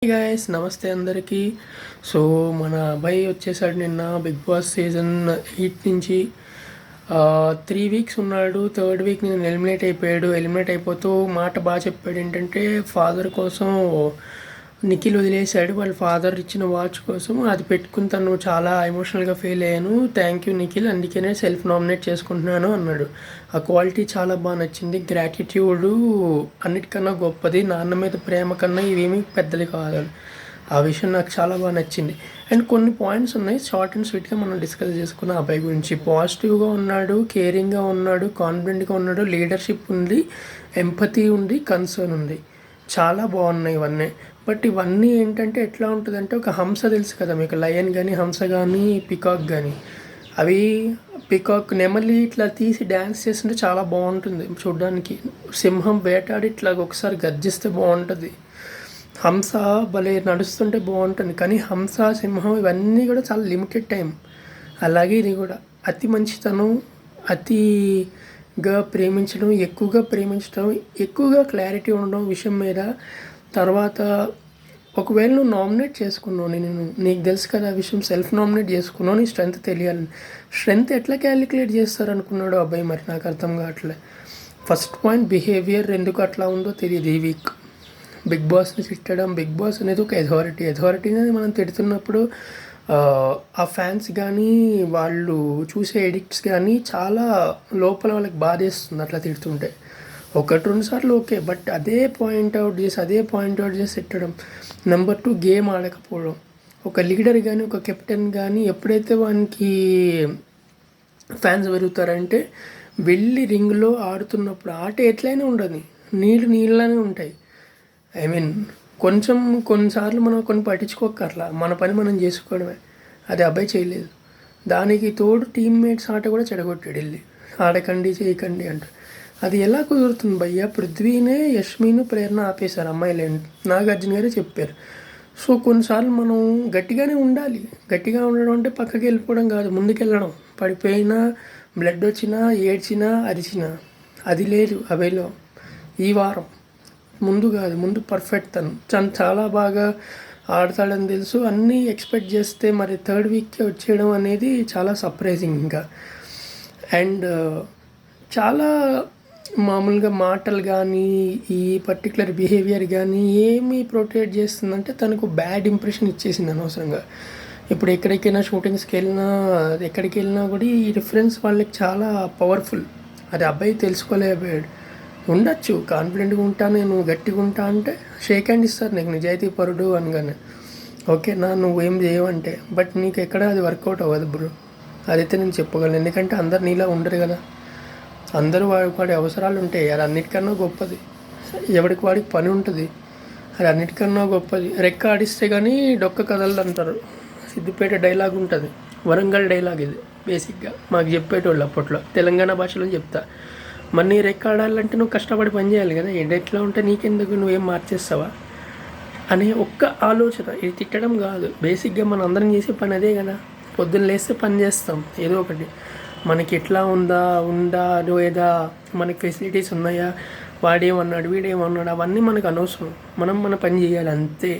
Guys నమస్తే అందరికీ. So మన అబ్బాయి వచ్చేసాడు నిన్న బిగ్ బాస్ సీజన్ 8 నుంచి 3 వీక్స్ ఉన్నాడు. థర్డ్ వీక్ నేను ఎలిమినేట్ అయిపోయాడు. ఎలిమినేట్ అయిపోతూ మాట బాగా చెప్పాడు. ఏంటంటే ఫాదర్ కోసం నిఖిల్ వదిలేశాడు. వాళ్ళ ఫాదర్ ఇచ్చిన వాచ్ కోసం అది పెట్టుకుని తను చాలా ఎమోషనల్గా ఫీల్ అయ్యాను. థ్యాంక్ యూ నిఖిల్, అందుకనే సెల్ఫ్ నామినేట్ చేసుకుంటున్నాను అన్నాడు. ఆ క్వాలిటీ చాలా బాగా నచ్చింది. గ్రాటిట్యూడ్ అన్నిటికన్నా గొప్పది. నాన్న మీద ప్రేమ కన్నా ఇవేమీ పెద్దది కాదు. ఆ విషయం నాకు చాలా బాగా నచ్చింది. అండ్ కొన్ని పాయింట్స్ ఉన్నాయి, షార్ట్ అండ్ స్వీట్గా మనం డిస్కస్ చేసుకున్న అబ్బాయి గురించి. పాజిటివ్గా ఉన్నాడు, కేరింగ్గా ఉన్నాడు, కాన్ఫిడెంట్గా ఉన్నాడు, లీడర్షిప్ ఉంది, ఎంపతి ఉంది, కన్సర్న్ ఉంది. చాలా బాగున్నాయి ఇవన్నీ. బట్ ఇవన్నీ ఏంటంటే ఎట్లా ఉంటుందంటే, ఒక హంస తెలుసు కదా మీకు, లయన్ కానీ హంస కానీ పికాక్ కానీ, అవి పికాక్ నెమలి ఇట్లా తీసి డ్యాన్స్ చేస్తుంటే చాలా బాగుంటుంది చూడడానికి. సింహం వేటాడి ఇట్లా ఒకసారి గర్జిస్తే బాగుంటుంది. హంస భలే నడుస్తుంటే బాగుంటుంది. కానీ హంస, సింహం ఇవన్నీ కూడా చాలా లిమిటెడ్ టైం. అలాగే ఇది కూడా అతి మంచితనం, అతిగా ప్రేమించడం, ఎక్కువగా క్లారిటీ ఉండడం విషయం మీద. తర్వాత ఒకవేళ నువ్వు నామినేట్ చేసుకున్నావు, నీకు తెలుసు కదా ఆ విషయం, సెల్ఫ్ నామినేట్ చేసుకున్నావు, నీ స్ట్రెంత్ తెలియాలి. స్ట్రెంత్ ఎట్లా క్యాలిక్యులేట్ చేస్తారు అనుకున్నాడు అబ్బాయి, మరి నాకు అర్థం కావట్లే. ఫస్ట్ పాయింట్ బిహేవియర్ ఎందుకు అట్లా ఉందో తెలియదు. ఈ వీక్ బిగ్ బాస్ని తిట్టడం, బిగ్ బాస్ అనేది ఒక అథారిటీ అనేది మనం తిడుతున్నప్పుడు ఆ ఫ్యాన్స్ కానీ వాళ్ళు చూసే ఎడిక్ట్స్ కానీ చాలా లోపల వాళ్ళకి బాధేస్తుంది అట్లా తిడుతుంటే. 1-2 సార్లు ఓకే, బట్ అదే పాయింట్అవుట్ చేసి తిట్టడం. నెంబర్ 2, గేమ్ ఆడకపోవడం. ఒక లీడర్ కానీ ఒక కెప్టెన్ కానీ ఎప్పుడైతే వానికి ఫ్యాన్స్ పెరుగుతారంటే, వెళ్ళి రింగ్లో ఆడుతున్నప్పుడు ఆట ఎట్లయినా ఉండదు, నీళ్ళనే ఉంటాయి. కొన్నిసార్లు మనం కొన్ని పట్టించుకోకర్లా, మన పని మనం చేసుకోవడమే. అది అబ్బాయి చేయలేదు. దానికి తోడు టీమ్మేట్స్ ఆట కూడా చెడగొట్టాడు. వెళ్ళి ఆడకండి, చేయకండి అంట. అది ఎలా కుదురుతుంది భయ్యా? పృథ్వీనే, యష్మిను, ప్రేరణ ఆపేశారు అమ్మాయిలు, నాగార్జున గారే చెప్పారు. సో కొన్నిసార్లు మనం గట్టిగానే ఉండాలి. గట్టిగా ఉండడం అంటే పక్కకి వెళ్ళిపోవడం కాదు, ముందుకెళ్ళడం. పడిపోయినా, బ్లడ్ వచ్చినా, ఏడ్చినా, అరిచినా, అది లేదు అవేలో. ఈ వారం ముందు పర్ఫెక్ట్. తను చాలా బాగా ఆడతాడని తెలుసు. అన్నీ ఎక్స్పెక్ట్ చేస్తే మరి థర్డ్ వీక్కే వచ్చేయడం అనేది చాలా సర్ప్రైజింగ్. ఇంకా అండ్ చాలా మామూలుగా మాటలు కానీ, ఈ పర్టికులర్ బిహేవియర్ కానీ ఏమి ప్రొటెక్ట్ చేస్తుందంటే తనకు బ్యాడ్ ఇంప్రెషన్ ఇచ్చేసింది అనవసరంగా. ఇప్పుడు ఎక్కడికైనా షూటింగ్స్కి వెళ్ళినా, ఎక్కడికి వెళ్ళినా కూడా ఈ రిఫరెన్స్ వాళ్ళకి చాలా పవర్ఫుల్. అది అబ్బాయి తెలుసుకోలేకపోయాడు. ఉండొచ్చు కాన్ఫిడెంట్గా ఉంటా, నేను గట్టిగా ఉంటా అంటే షేక్ హ్యాండ్ ఇస్తారు నీకు, నిజాయితీ పరుడు అనగానే. ఓకే నువ్వేం చేయవంటే, బట్ నీకు ఎక్కడ అది వర్కౌట్ అవ్వదు బ్రో. అదైతే నేను చెప్పగలను. ఎందుకంటే అందరు నీలా ఉండరు కదా, అందరూ వాడి అవసరాలు ఉంటాయి. అది అన్నిటికన్నా గొప్పది. ఎవరికి వాడికి పని ఉంటుంది, అది అన్నిటికన్నా గొప్పది. రెక్క ఆడిస్తే కానీ డొక్క కదలదు అంటారు. సిద్దిపేట డైలాగ్ ఉంటుంది, వరంగల్ డైలాగ్ ఇది బేసిక్గా మాకు చెప్పేటోళ్ళు అప్పట్లో. తెలంగాణ భాషలో చెప్తా. మరి నీ రెక్క ఆడాలంటే నువ్వు కష్టపడి పని చేయాలి కదా. ఎట్లా ఉంటే నీకెందుకు, నువ్వేం మార్చేస్తావా అనే ఒక్క ఆలోచన. ఇది తిట్టడం కాదు, బేసిక్గా మనం అందరం చేసే పని అదే కదా. పొద్దున్న లేస్తే పని చేస్తాం ఏదో ఒకటి. మనకి ఎట్లా ఉందా లేదా, మనకి ఫెసిలిటీస్ ఉన్నాయా, వాడేమన్నాడు వీడేమన్నాడు అవన్నీ మనకు అనవసరం. మనం మన పని చేయాలి అంతే.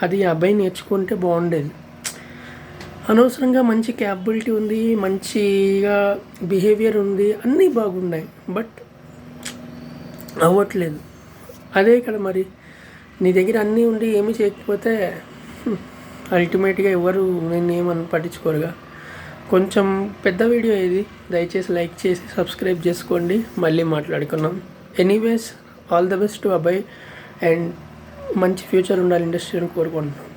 అది అబ్బాయి నేర్చుకుంటే బాగుండేది. అనవసరంగా మంచి క్యాపబిలిటీ ఉంది, మంచిగా బిహేవియర్ ఉంది, అన్నీ బాగున్నాయి, బట్ అవ్వట్లేదు. అదే ఇక్కడ మరి నీ దగ్గర అన్నీ ఉండి ఏమీ చేయకపోతే అల్టిమేట్గా ఎవరు నేను ఏమని పట్టించుకోరుగా. కొంచెం పెద్ద వీడియో ఇది, దయచేసి లైక్ చేసి సబ్స్క్రైబ్ చేసుకోండి. మళ్ళీ మాట్లాడుకున్నాం. Anyways all the best to అబ్బాయి, అండ్ మంచి ఫ్యూచర్ ఉండాలి ఇండస్ట్రీ అని కోరుకుంటున్నాం.